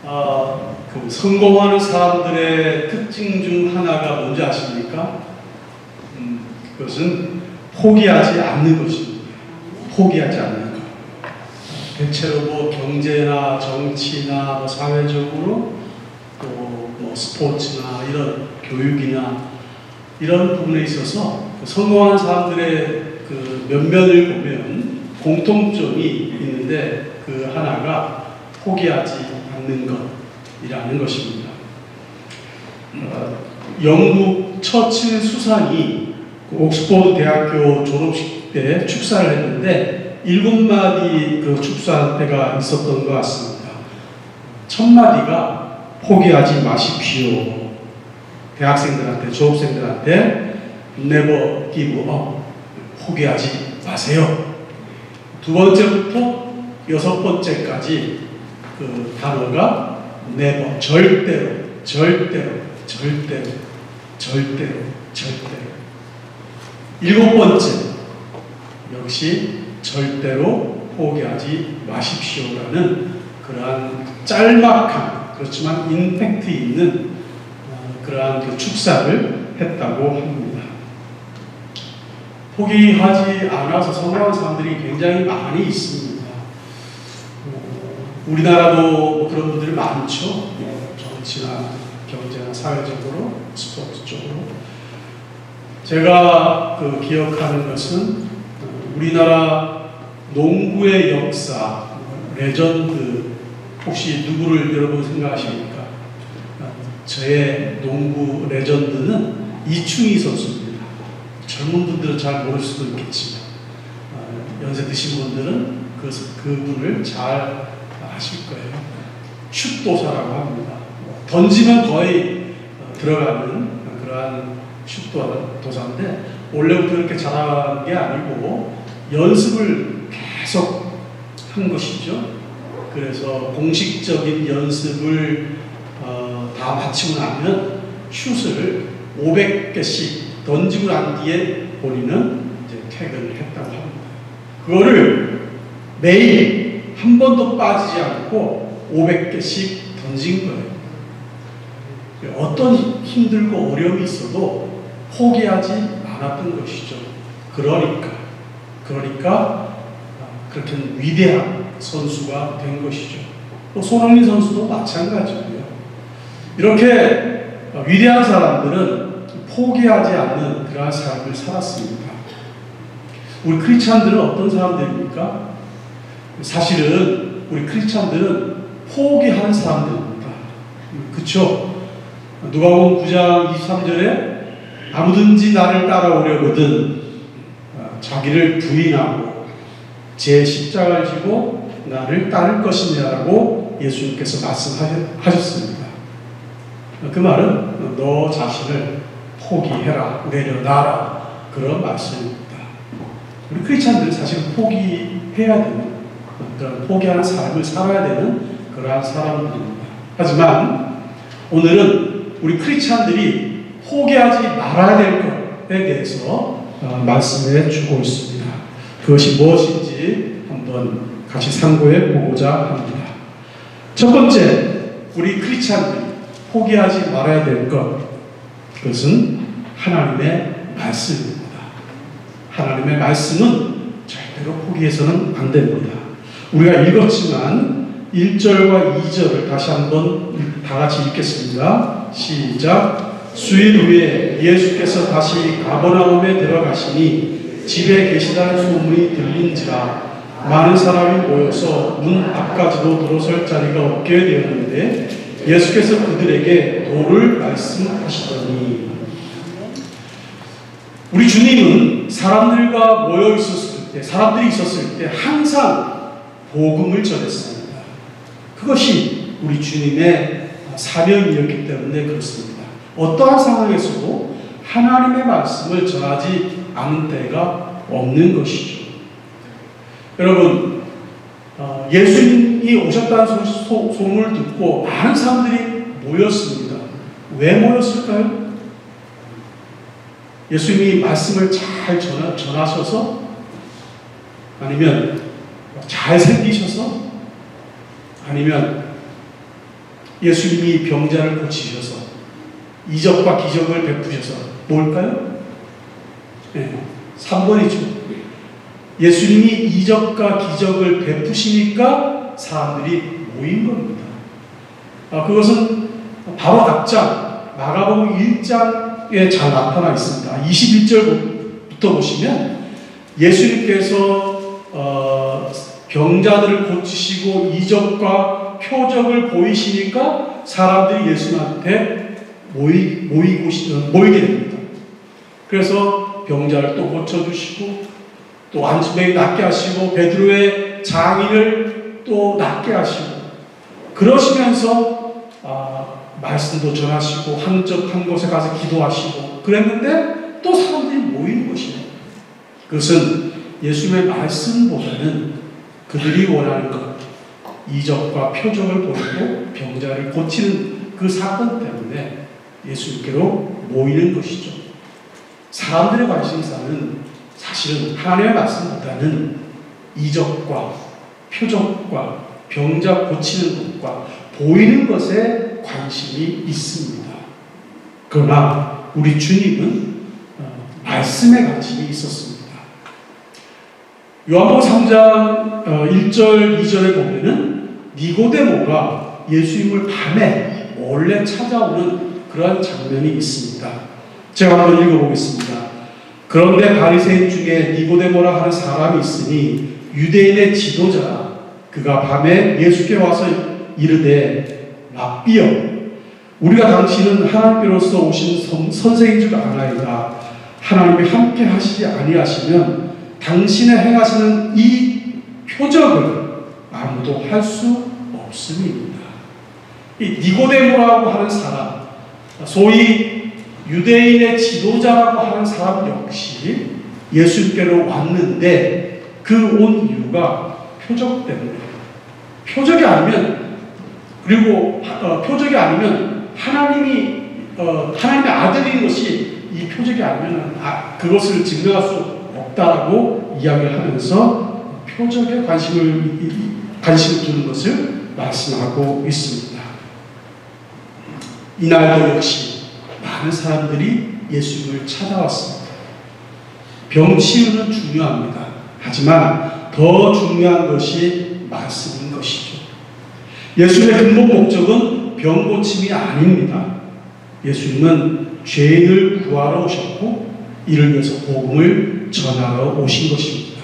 그 성공하는 사람들의 특징 중 하나가 뭔지 아십니까? 그것은 포기하지 않는 것입니다. 포기하지 않는 것. 대체로 뭐 경제나 정치나 뭐 사회적으로 또 뭐 스포츠나 이런 교육이나 이런 부분에 있어서 성공한 사람들의 그 면면을 보면 공통점이 있는데 그 하나가 포기하지 않는 것이라는 것입니다. 영국 처칠 수상이 옥스퍼드 대학교 졸업식 때 축사를 했는데 7마디 그 축사 때가 있었던 것 같습니다. 첫 마디가 포기하지 마십시오. 대학생들한테, 졸업생들한테 never give up. 포기하지 마세요. 두 번째부터 6번째까지 그 단어가 never, 절대로, 절대로, 절대로, 절대로, 절대로. 7번째 역시 절대로 포기하지 마십시오라는 그러한 짤막한 그렇지만 임팩트 있는 그러한 그 축사를 했다고 합니다. 포기하지 않아서 성공한 사람들이 굉장히 많이 있습니다. 우리나라도 그런 분들이 많죠. 정치나 경제나 사회적으로, 스포츠 쪽으로. 제가 그 기억하는 것은 우리나라 농구의 역사, 레전드, 혹시 누구를 여러분 생각하십니까? 저의 농구 레전드는 이충희 선수입니다. 젊은 분들은 잘 모를 수도 있겠지만 연세 드신 분들은 그분을 잘 아실 거예요. 슛도사라고 합니다. 던지면 거의 들어가는 그러한 슛도사인데 원래부터 그렇게 잘하는 게 아니고 연습을 계속 한 것이죠. 그래서 공식적인 연습을 다 마치고 나면 슛을 500개씩 던지고 난 뒤에 본인은 이제 퇴근을 했다고 합니다. 그거를 매일 한 번도 빠지지 않고 500개씩 던진 거예요. 어떤 힘들고 어려움이 있어도 포기하지 않았던 것이죠. 그러니까 그렇게 위대한 선수가 된 것이죠. 또 손흥민 선수도 마찬가지고요. 이렇게 위대한 사람들은 포기하지 않는 그러한 삶을 살았습니다. 우리 크리스찬들은 어떤 사람들입니까? 사실은 우리 크리스찬들은 포기한 사람들입니다. 그렇죠? 누가복음 9장 23절에 아무든지 나를 따라오려거든 자기를 부인하고 제 십자가를 지고 나를 따를 것이냐라고 예수님께서 말씀하셨습니다. 그 말은 너 자신을 포기해라, 내려놔라 그런 말씀입니다. 우리 크리스찬들은 사실 포기해야 되는 그런 포기하는 삶을 살아야 되는 그러한 사람들입니다. 하지만 오늘은 우리 크리스찬들이 포기하지 말아야 될 것에 대해서 말씀해 주고 있습니다. 그것이 무엇인지 한번 같이 상고해 보고자 합니다. 첫 번째, 우리 크리스찬들이 포기하지 말아야 될 것, 그것은 하나님의 말씀입니다. 하나님의 말씀은 절대로 포기해서는 안 됩니다. 우리가 읽었지만 1절과 2절을 다시 한번 다 같이 읽겠습니다. 시작. 수일 후에 예수께서 다시 가버나움에 들어가시니 집에 계시다는 소문이 들린지라 많은 사람이 모여서 문 앞까지도 들어설 자리가 없게 되었는데 예수께서 그들에게 도를 말씀하시더니, 우리 주님은 사람들과 모여 있었을 때, 사람들이 있었을 때 항상 복음을 전했습니다. 그것이 우리 주님의 사명이었기 때문에 그렇습니다. 어떠한 상황에서도 하나님의 말씀을 전하지 않은 때가 없는 것이죠. 여러분, 예수님이 오셨다는 소문을 듣고 많은 사람들이 모였습니다. 왜 모였을까요? 예수님이 말씀을 잘 전하셔서? 아니면 잘생기셔서? 아니면 예수님이 병자를 고치셔서 이적과 기적을 베푸셔서 뭘까요? 네, 3번이죠. 예수님이 이적과 기적을 베푸시니까 사람들이 모인 겁니다. 그것은 바로 앞장 마가복음 1장에 잘 나타나 있습니다. 21절부터 보시면 예수님께서 병자들을 고치시고 이적과 표적을 보이시니까 사람들이 예수님한테 모이게 됩니다. 그래서 병자를 또 고쳐주시고 또 안수병이 낫게 하시고 베드로의 장인을 또 낫게 하시고 그러시면서 말씀도 전하시고 한적한 곳에 가서 기도하시고 그랬는데 또 사람들이 모이는 것이에요. 그것은 예수님의 말씀보다는 그들이 원하는 것, 이적과 표적을 보이고 병자를 고치는 그 사건 때문에 예수님께로 모이는 것이죠. 사람들의 관심사는 사실은 하나님의 말씀보다는 이적과 표적과 병자 고치는 것과 보이는 것에 관심이 있습니다. 그러나 우리 주님은 말씀에 관심이 있었습니다. 요한복음 3장 1절 2절에 보면은 니고데모가 예수님을 밤에 몰래 찾아오는 그러한 장면이 있습니다. 제가 한번 읽어보겠습니다. 그런데 바리새인 중에 니고데모라 하는 사람이 있으니 유대인의 지도자라. 그가 밤에 예수께 와서 이르되 랍비여 우리가 당신은 하나님께로서 오신 선생인 줄 아나이다. 하나님이 함께 하시지 아니하시면 당신의 행하시는 이 표적을 아무도 할 수 없음입니다. 이 니고데모라고 하는 사람, 소위 유대인의 지도자라고 하는 사람 역시 예수께로 왔는데 그 온 이유가 표적 때문에. 표적이 아니면 그리고 표적이 아니면 하나님의 아들인 것이 이 표적이 아니면 그것을 증명할 수 없다라고 이야기를 하면서 표적에 관심을 두는 것을 말씀하고 있습니다. 이날도 역시 많은 사람들이 예수님을 찾아왔습니다. 병 치유는 중요합니다. 하지만 더 중요한 것이 말씀인 것이죠. 예수님의 근본 목적은 병 고침이 아닙니다. 예수님은 죄인을 구하러 오셨고 이를 위해서 복음을 전하러 오신 것입니다.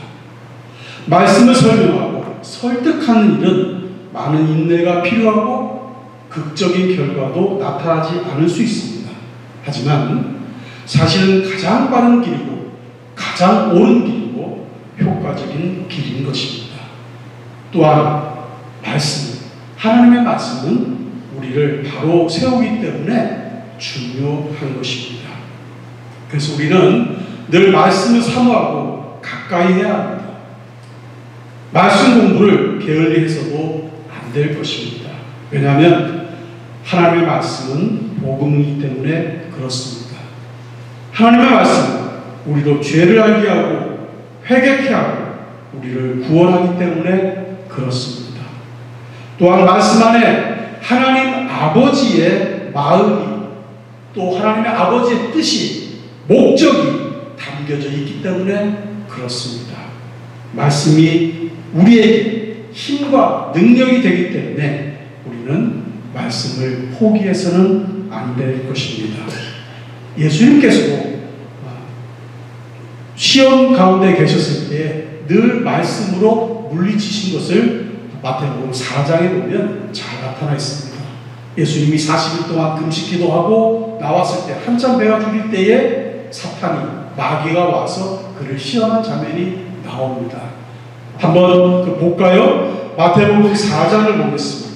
말씀을 설명하고 설득하는 일은 많은 인내가 필요하고 극적인 결과도 나타나지 않을 수 있습니다. 하지만 사실은 가장 빠른 길이고 가장 옳은 길이고 효과적인 길인 것입니다. 또한 하나님의 말씀은 우리를 바로 세우기 때문에 중요한 것입니다. 그래서 우리는 늘 말씀을 사모하고 가까이 해야 합니다. 말씀 공부를 게을리 해서도 안 될 것입니다. 왜냐하면 하나님의 말씀은 복음이기 때문에 그렇습니다. 하나님의 말씀은 우리로 죄를 알게 하고 회개케 하고 우리를 구원하기 때문에 그렇습니다. 또한 말씀 안에 하나님 아버지의 마음이 또 하나님의 아버지의 뜻이 목적이 담겨져 있기 때문에 그렇습니다. 말씀이 우리에게 힘과 능력이 되기 때문에 우리는 말씀을 포기해서는 안 될 것입니다. 예수님께서도 시험 가운데 계셨을 때 늘 말씀으로 물리치신 것을 마태복음 4장에 보면 잘 나타나 있습니다. 예수님이 40일 동안 금식기도 하고 나왔을 때 한참 배가 부릴 때에 사탄이 마귀가 와서 그를 시험한 장면이 나옵니다. 한번 볼까요? 마태복음 4장을 보겠습니다.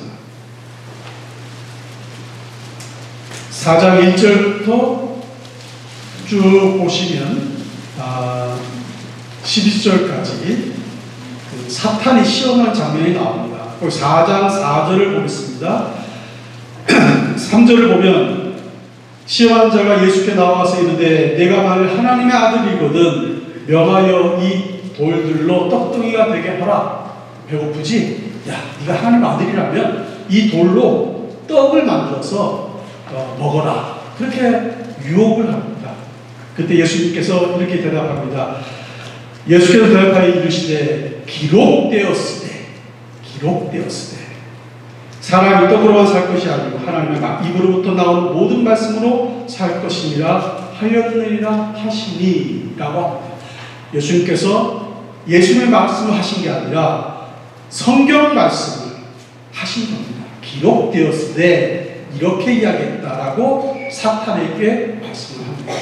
4장 1절부터 쭉 보시면 12절까지 사탄이 시험한 장면이 나옵니다. 4장 4절을 보겠습니다. 3절을 보면 시험한 자가 예수께 나와서 이르되 내가 만일 하나님의 아들이거든 명하여 이 돌들로 떡덩이가 되게 하라. 배고프지? 야, 네가 하나님 아들이라면 이 돌로 떡을 만들어서 먹어라. 그렇게 유혹을 합니다. 그때 예수님께서 이렇게 대답합니다. 예수께서 대답하여 이르시되 기록되었으되 사람이 떡으로만 살 것이 아니고 하나님의 입으로부터 나온 모든 말씀으로 살 것이니라 하였느니라 하시니 라고 합니다. 예수님께서 예수님의 말씀을 하신 게 아니라 성경 말씀을 하신 겁니다. 기록되었으되 이렇게 이야기했다라고 사탄에게 말씀을 합니다.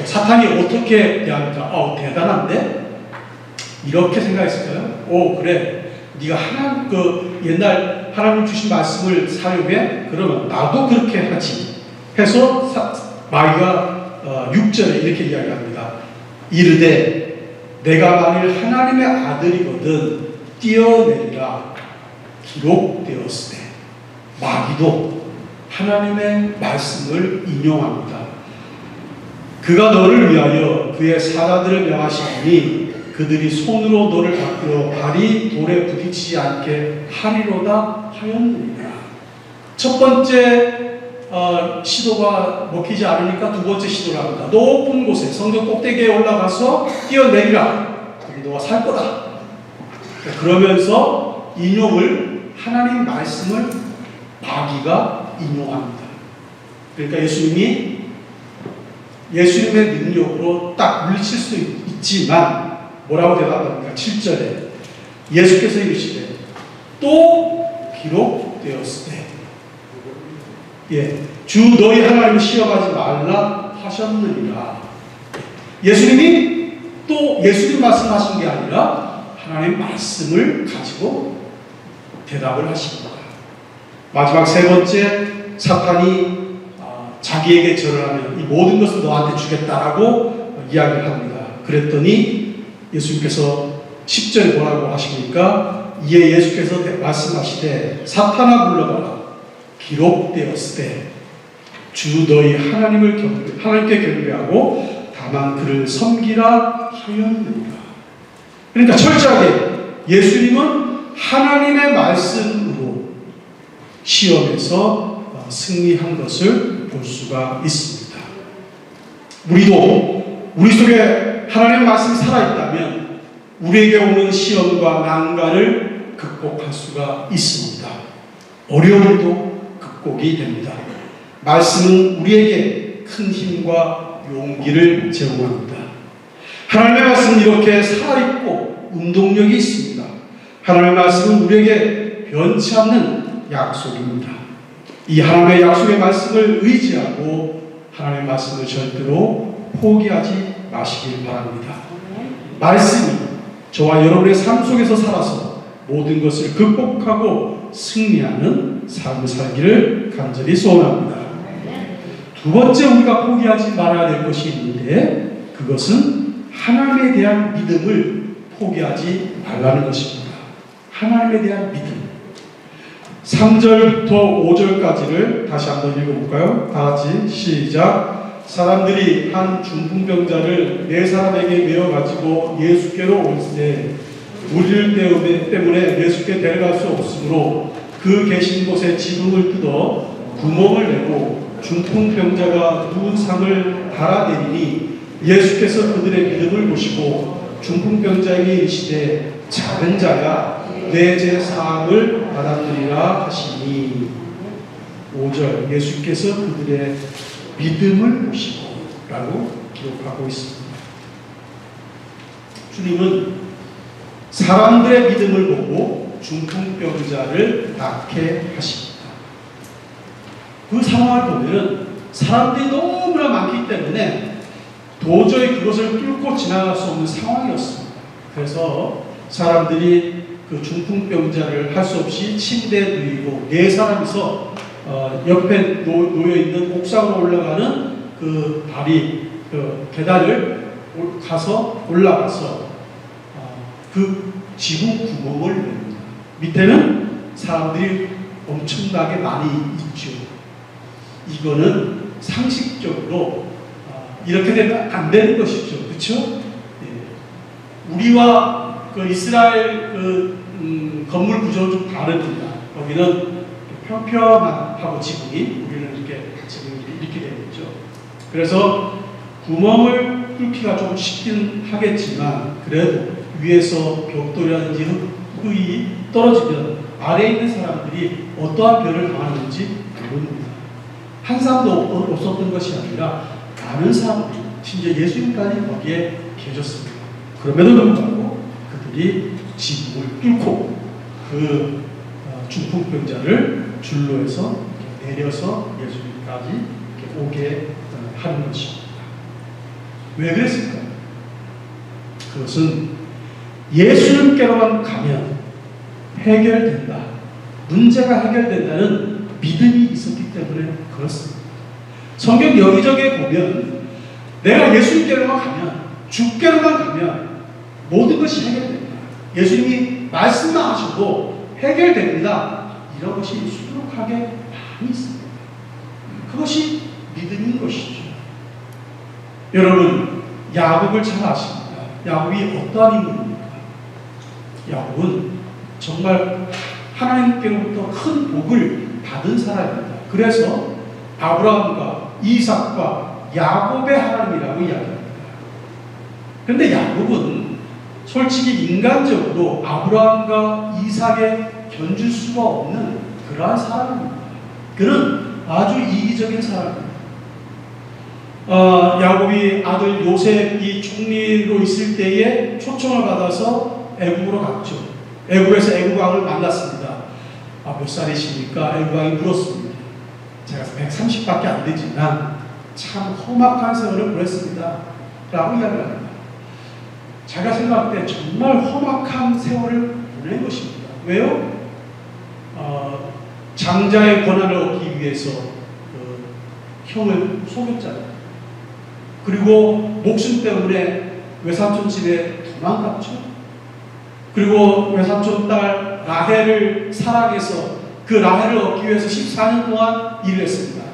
사탄이 어떻게 대합니까? 대단한데? 이렇게 생각했을까요? 그래. 네가 옛날 하나님 주신 말씀을 사용해? 그러면 나도 그렇게 하지. 해서 마귀가 6절에 이렇게 이야기합니다. 이르되 내가 만일 하나님의 아들이거든 뛰어내리라 기록되었으되. 마귀도 하나님의 말씀을 인용합니다. 그가 너를 위하여 그의 사자들을 명하시니 그들이 손으로 너를 받들어 발이 돌에 부딪히지 않게 하리로다 하였느니라. 첫 번째 시도가 먹히지 않으니까 두 번째 시도를 합니다. 높은 곳에 성전 꼭대기에 올라가서 뛰어내리라. 거기 너가 살 거다. 그러면서 인용을 하나님 말씀을 마귀가 인용합니다. 그러니까 예수님의 능력으로 딱 물리칠 수 있지만 뭐라고 대답합니까? 7절에 예수께서 이르시되 또 기록되었으되 주 너희 하나님을 시험하지 말라 하셨느니라. 예수님이 또 예수님 말씀하신 게 아니라 하나님 말씀을 가지고 대답을 하십니다. 마지막 세 번째, 사탄이 자기에게 절을 하면 이 모든 것을 너한테 주겠다라고 이야기를 합니다. 그랬더니 예수님께서 10절에 뭐라고 하십니까? 이에 예수께서 말씀하시되 사탄아 물러가라 기록되었으되 주 너희 하나님께 경배하고 다만 그를 섬기라 하였느니라. 그러니까 철저하게 예수님은 하나님의 말씀으로 시험에서 승리한 것을 볼 수가 있습니다. 우리도 우리 속에 하나님의 말씀이 살아있다면 우리에게 오는 시험과 난관을 극복할 수가 있습니다. 어려움도 극복이 됩니다. 말씀은 우리에게 큰 힘과 용기를 제공합니다. 하나님의 말씀은 이렇게 살아있고 운동력이 있습니다. 하나님의 말씀은 우리에게 변치 않는 약속입니다. 이 하나님의 약속의 말씀을 의지하고 하나님의 말씀을 절대로 포기하지 마시길 바랍니다. 말씀이 저와 여러분의 삶 속에서 살아서 모든 것을 극복하고 승리하는 삶을 살기를 간절히 소원합니다. 두 번째 우리가 포기하지 말아야 될 것이 있는데 그것은 하나님에 대한 믿음을 포기하지 말라는 것입니다. 하나님에 대한 믿음. 3절부터 5절까지를 다시 한번 읽어볼까요? 다 같이 시작. 사람들이 한 중풍병자를 네 사람에게 메어가지고 예수께로 올때 물질 때문에 예수께 데려갈 수 없으므로 그 계신 곳에 지붕을 뜯어 구멍을 내고 중풍병자가 누운 상을 달아내리니 예수께서 그들의 믿음을 보시고 중풍병자에게 이르시되 작은 자야 내 죄 사함을 받았느니라 하시니. 5절 예수께서 그들의 믿음을 보시고 라고 기록하고 있습니다. 주님은 사람들의 믿음을 보고 중풍병자를 낫게 하십니다. 그 상황을 보면 사람들이 너무나 많기 때문에 도저히 그것을 뚫고 지나갈 수 없는 상황이었습니다. 그래서 사람들이 그 중풍병자를 할 수 없이 침대에 누이고 네 사람이서 옆에 놓여있는 옥상으로 올라가는 그 다리, 그 계단을 올라가서 그 지붕 구멍을 냅니다. 밑에는 사람들이 엄청나게 많이 있죠. 이거는 상식적으로 이렇게 되면 안 되는 것이죠. 그렇죠? 우리와 그 이스라엘 건물 구조는 좀 다릅니다. 거기는 평평하고 지붕이 우리는 이렇게 지붕이 이렇게 되어 있죠. 그래서 구멍을 뚫기가 좀 쉽긴 하겠지만 그래도 위에서 벽돌이라든지 흙이 떨어지면 아래에 있는 사람들이 어떠한 별을 당하는지 모릅니다. 한 사람도 없었던 것이 아니라 많은 사람들이 심지어 예수님까지 거기에 계셨습니다. 그럼에도 불구하고 그들이 지붕을 뚫고 그 중풍병자를 줄로 해서 내려서 예수님까지 오게 하는 것입니다. 왜 그랬을까요? 그것은 예수님께로만 가면 해결된다. 문제가 해결된다는 믿음이 있었기 때문에 그렇습니다. 성경 여기저기에 보면 내가 예수님께로만 가면, 주께로만 가면 모든 것이 해결된다. 예수님이 말씀만 하셔도 해결됩니다. 이런 것이 수두룩하게 많이 있습니다. 그것이 믿음인 것이죠. 여러분, 야곱을 잘 아십니다. 야곱이 어떠한 인물입니까? 야곱은 정말 하나님께로부터 큰 복을 받은 사람입니다. 그래서 아브라함과 이삭과 야곱의 하나님이라고 이야기합니다. 그런데 야곱은 솔직히 인간적으로 아브라함과 이삭에 견줄 수가 없는 그러한 사람입니다. 그는 아주 이기적인 사람입니다. 야곱이 아들 요셉이 총리로 있을 때에 초청을 받아서 애굽으로 갔죠. 애굽에서 애굽 왕을 만났습니다. 몇 살이십니까? 애굽 왕이 물었습니다. 제가 130밖에 안 되지만 참 험악한 세월을 보냈습니다. 라고 이야기합니다. 제가 생각할 때 정말 험악한 세월을 보낸 것입니다. 왜요? 장자의 권한을 얻기 위해서 형을 속였잖아요. 그리고 목숨 때문에 외삼촌 집에 도망갔죠. 그리고 외삼촌 딸 라헬을 사랑해서 그 라헬을 얻기 위해서 14년 동안 일을 했습니다.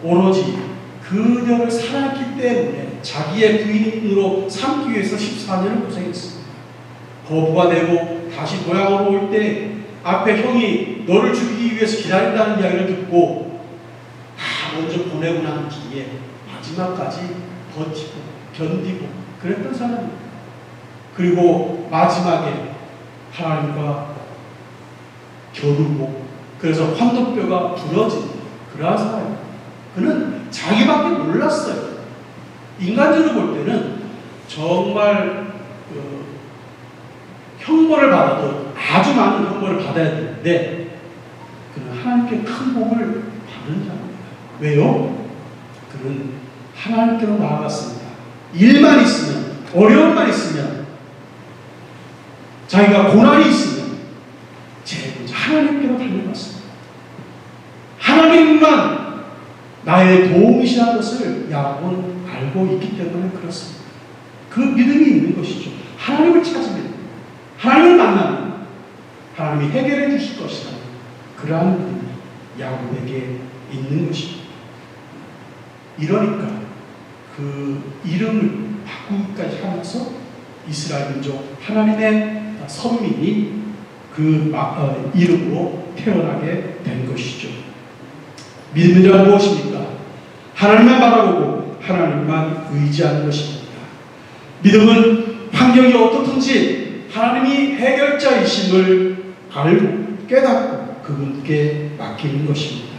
오로지 그녀를 사랑했기 때문에 자기의 부인으로 삼기 위해서 14년을 고생했습니다. 거부가 되고 다시 고향으로 올 때 앞에 형이 너를 죽이기 위해서 기다린다는 이야기를 듣고 다 먼저 보내고 난 뒤에 마지막까지 버티고 견디고 그랬던 사람입니다. 그리고 마지막에 하나님과 겨루고 그래서 환도뼈가 부러진 그러한 사람입니다. 그는 자기밖에 몰랐어요. 인간적으로 볼 때는 정말 형벌을 받아도 아주 많은 형벌을 받아야 되는데 그는 하나님께 큰 복을 받은 자입니다. 왜요? 그는 하나님께로 나아갔습니다. 일만 있으면, 어려움만 있으면, 자기가 고난이 있으면 제일 먼저 하나님께로 달려갔습니다. 하나님만 나의 도움이시라는 것을 야곱은 알고 있기 때문에 그렇습니다. 그 믿음이 있는 것이죠. 하나님을 찾으면, 하나님을 만나면 하나님이 해결해 주실 것이라는 그러한 믿음이 야곱에게 있는 것입니다. 이러니까 그 이름을 바꾸기까지 하면서 이스라엘 민족 하나님의 선민이 그 이름으로 태어나게 된 것이죠. 믿음이란 무엇입니까? 하나님만 바라보고 하나님만 의지하는 것입니다. 믿음은 환경이 어떻든지 하나님이 해결자이심을 알고 깨닫고 그분께 맡기는 것입니다.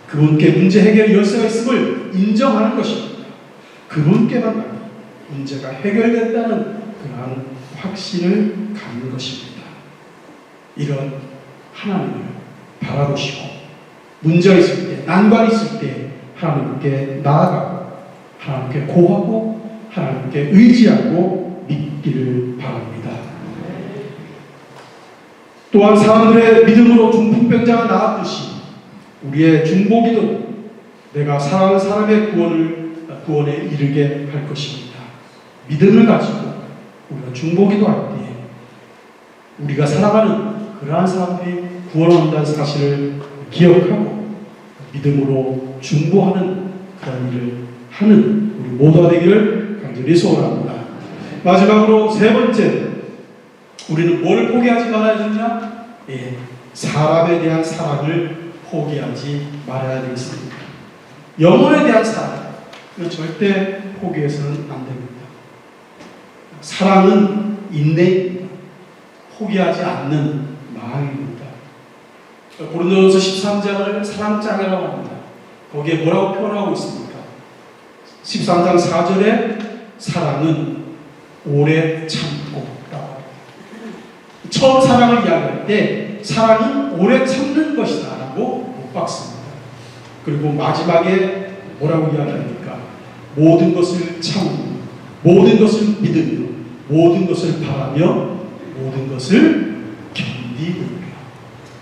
그분께 문제 해결 열쇠가 있음을 인정하는 것입니다. 그분께만 문제가 해결된다는 그러한 확신을 갖는 것입니다. 이런 하나님을 바라보시고 문제가 있을 때, 난관이 있을 때 하나님께 나아가고 하나님께 고하고 하나님께 의지하고 믿기를 바랍니다. 또한 사람들의 믿음으로 중풍병자가 나았듯이 우리의 중보기도 내가 사랑하는 사람의 구원에 이르게 할 것입니다. 믿음을 가지고 우리가 중보기도 할 때 우리가 사랑하는 그러한 사람들이 구원을 얻는다는 사실을 기억하고 믿음으로 중보하는 그런 일을 하는 우리 모두가 되기를 간절히 소원합니다. 마지막으로 세 번째, 우리는 뭘 포기하지 말아야 되느냐? 예, 사람에 대한 사랑을 포기하지 말아야 되겠습니다. 영혼에 대한 사랑, 이거 절대 포기해서는 안 됩니다. 사랑은 인내입니다. 포기하지 않는 마음입니다. 고린도전서 13장을 사랑장이라고 합니다. 거기에 뭐라고 표현하고 있습니까? 13장 4절에 사랑은 오래 참고 라고 합니다. 처음 사랑을 이야기할 때 사랑은 오래 참는 것이다 라고 못 박습니다. 그리고 마지막에 뭐라고 이야기합니까? 모든 것을 참으며 모든 것을 믿으며 모든 것을 바라며 모든 것을 견디느니라.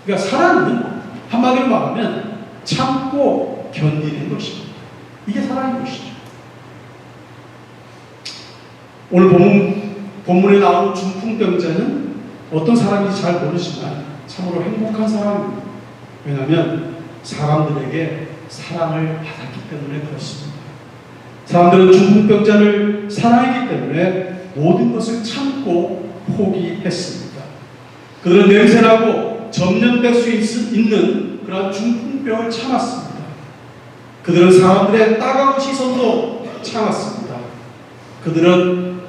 그러니까 사랑은 한마디로 말하면 참고 견디는 것입니다. 이게 사랑인 것이죠. 오늘 본문에 나오는 중풍병자는 어떤 사람인지 잘 모르지만 참으로 행복한 사람입니다. 왜냐하면 사람들에게 사랑을 받았기 때문에 그렇습니다. 사람들은 중풍병자를 사랑했기 때문에 모든 것을 참고 포기했습니다. 그들은 냄새나고 전염될 수 있는 그런 중풍병을 참았습니다. 그들은 사람들의 따가운 시선도 참았습니다. 그들은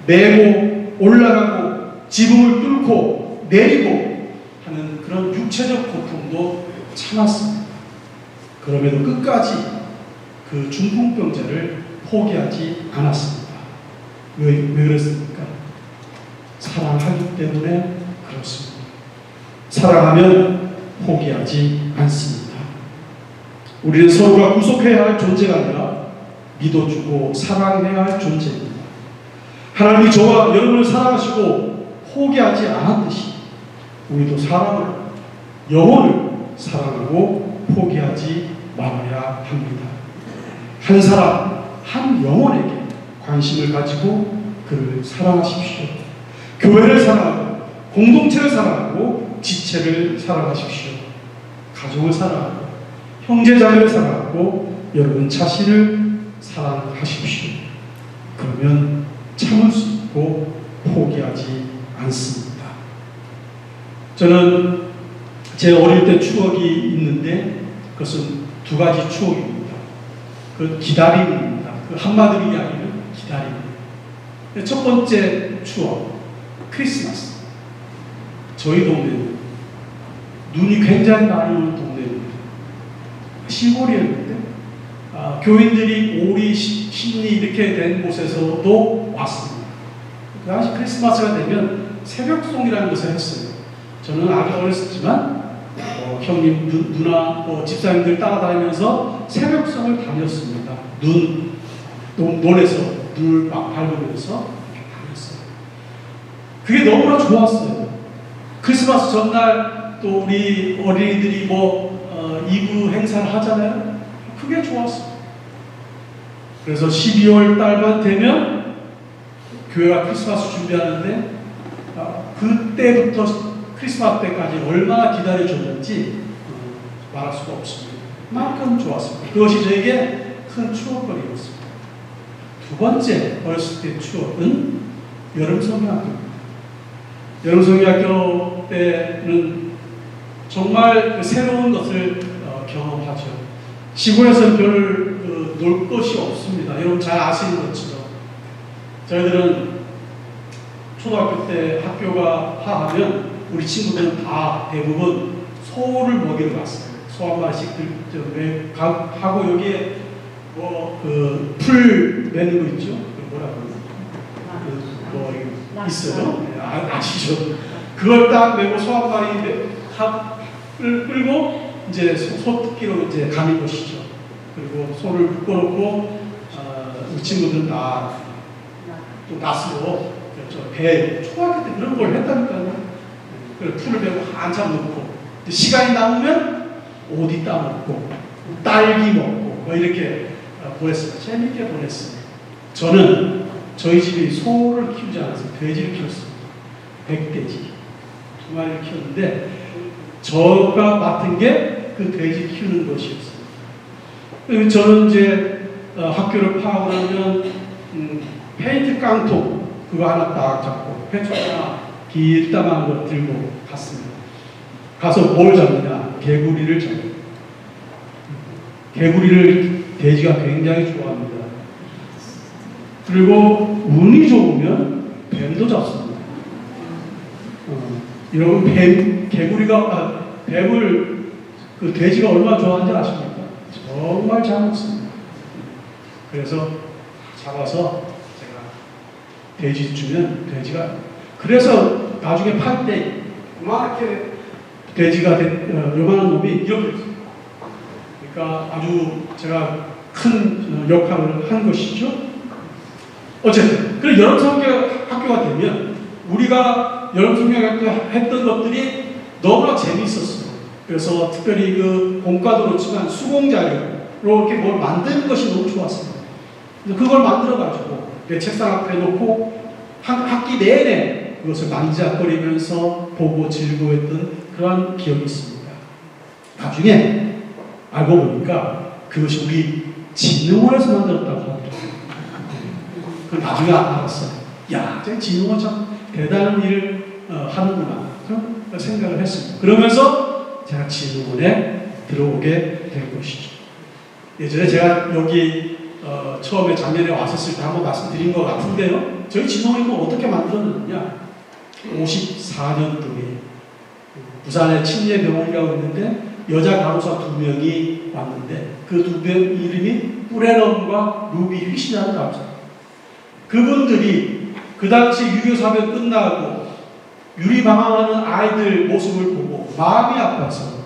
내고 올라가고 지붕을 뚫고 내리고 하는 그런 육체적 고통도 참았습니다. 그럼에도 끝까지 그 중풍병자를 포기하지 않았습니다. 왜 그랬습니까? 사랑하기 때문에 그렇습니다. 사랑하면 포기하지 않습니다. 우리는 서로가 구속해야 할 존재가 아니라 믿어주고 사랑해야 할 존재입니다. 하나님이 저와 여러분을 사랑하시고 포기하지 않았듯이 우리도 사람을, 영혼을 사랑하고 포기하지 말아야 합니다. 한 사람, 한 영혼에게 관심을 가지고 그를 사랑하십시오. 교회를 사랑하고 공동체를 사랑하고 지체를 사랑하십시오. 가족을 사랑하고 형제자매를 사랑하고 여러분 자신을 사랑하십시오. 그러면 참을 수 있고 포기하지 않습니다. 저는 제 어릴 때 추억이 있는데 그것은 두 가지 추억입니다. 그 기다림입니다. 그 한마디로 이야기하면 기다림입니다. 첫 번째 추억, 크리스마스. 저희 동네는 눈이 굉장히 많이 오는 동네입니다. 시골이었는데 교인들이 오리, 신이 이렇게 된 곳에서도 왔습니다. 그 당시 크리스마스가 되면 새벽송이라는 것을 했어요. 저는 아주 어렸었지만 형님, 누나, 집사님들 따라다니면서 새벽송을 다녔습니다. 논에서 눈을 막 밟으면서 다녔어요. 그게 너무나 좋았어요. 크리스마스 전날 또 우리 어린이들이 이브 행사를 하잖아요. 그게 좋았어요. 그래서 12월 달만 되면 교회가 크리스마스 준비하는데 그때부터 크리스마스 때까지 얼마나 기다려줬는지 말할 수가 없습니다. 그만큼 좋았습니다. 그것이 저에게 큰 추억거리였습니다. 두 번째 어렸을 때 추억은 여름성경학교입니다. 여름성경학교 때는 정말 새로운 것을 경험하죠. 시골에서는 별 놀 것이 없습니다. 여러분 잘 아시는 것처럼 저희들은 초등학교 때 학교가 하하면 우리 친구들은 다 대부분 소를 먹이러 갔어요. 소 한 마리씩 하고 여기에 풀 매는 거 있죠? 뭐라고 있어요? 네, 아시죠? 그걸 딱 메고 소 한 마리 끌고 이제 소특기로 이제 가는 것이죠. 그리고 소를 묶어놓고 우리 친구들은 다 또 낫으로 배 초등학교 때 그런 걸 했다니까요. 그래서 풀을 메고 한참 놓고 시간이 남으면 오디 따먹고 딸기 먹고 이렇게 보냈어요. 재밌게 보냈어요. 저는 저희 집이 소를 키우지 않아서 돼지를 키웠습니다. 백돼지 두 마리를 키웠는데 저가 맡은 게 그 돼지 키우는 것이었어요. 저는 이제 학교를 파하고 나면 페인트 깡통 그거 하나 딱 잡고 페트롤 하나 길다만 거 들고 갔습니다. 가서 뭘 잡느냐? 개구리를 잡아요. 개구리를 돼지가 굉장히 좋아합니다. 그리고 운이 좋으면 뱀도 잡습니다. 여러분 뱀을 그 돼지가 얼마나 좋아하는지 아십니까? 정말 잘 먹습니다. 그래서 잡아서 제가 돼지 주면 돼지가 그래서 나중에 팔 때 그만하게 돼지가 요만한 놈이 이렇게 있어요. 그러니까 아주 제가 큰 역할을 한 것이죠. 어쨌든 그래 여름 성경학교가 되면 우리가 여름 성경학교 했던 것들이 너무나 재미있었어요. 그래서 특별히 그 공과도 그렇지만 수공자료로 이렇게 뭘 만드는 것이 너무 좋았습니다. 그걸 만들어가지고 책상 앞에 놓고 학기 내내 그것을 만지작거리면서 보고 즐거워했던 그러한 기억이 있습니다. 나중에 알고 보니까 그것이 우리 진흥원에서 만들었다고 하더라고요. 그 나중에 알았어요. 야, 진흥원 참 대단한 일을 하는구나 생각을 했습니다. 그러면서 제가 진흥원에 들어오게 된 것이죠. 예전에 제가 여기 처음에 작년에 왔었을 때 한번 말씀드린 것 같은데요. 저희 진흥원이 어떻게 만들었느냐. 54년도에 부산에 침례병원이라고 있는데 여자 간호사 2명이 왔는데 그 2명 이름이 뿌레럼과 루비 휘시라는 남자. 그분들이 그 당시 유교사변 끝나고 유리방황하는 아이들 모습을 보고 마음이 아파서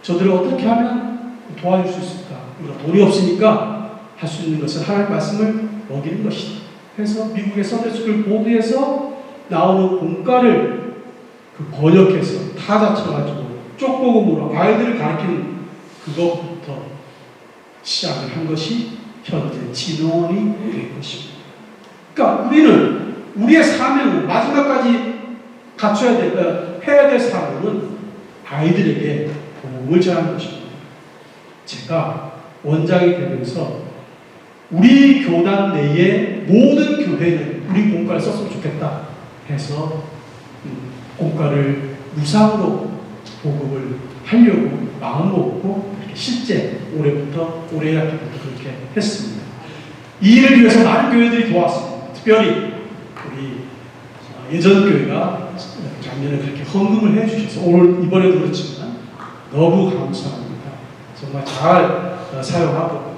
저들을 어떻게 하면 도와줄 수 있을까? 우리가 돈이 없으니까 할 수 있는 것은 하나님의 말씀을 먹이는 것이다. 해서 미국의 선대스쿨 보드에서 나오는 공과를 그 번역해서 타자 쳐가지고 쪽복음으로 아이들을 가르치는 그것부터 시작을 한 것이 현재 진흥원이 된 것입니다. 그러니까 우리는 우리의 사명은 마지막까지 갖춰야 될, 해야 될 사명은 아이들에게 복음을 전하는 것입니다. 제가 원장이 되면서 우리 교단 내의 모든 교회는 우리 공과를 썼으면 좋겠다 해서 공과를 무상으로 복음을 하려고 마음먹고 실제 올해 학기부터 그렇게 했습니다. 이 일을 위해서 많은 교회들이 도왔습니다. 특별히 우리 예전 교회가 작년에 그렇게 헌금을 해주셔서 오늘 이번에도 그렇지만 너무 감사합니다. 정말 잘 사용하고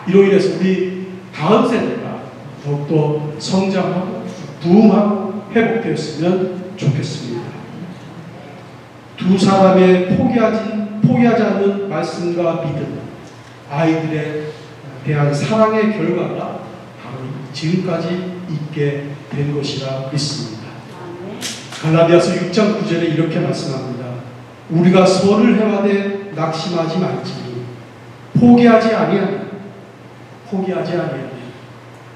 이로 인해서 우리 다음 세대가 더욱더 성장하고 부흥하고 회복되었으면 좋겠습니다. 두 사람의 포기하지 않는 말씀과 믿음, 아이들에 대한 사랑의 결과가 바로 지금까지 있게 된 것이라 믿습니다. 갈라디아서 6장 9절에 이렇게 말씀합니다. 우리가 선을 행하되 낙심하지 말지니 포기하지 아니하면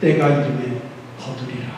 때가 이름에 거두리라.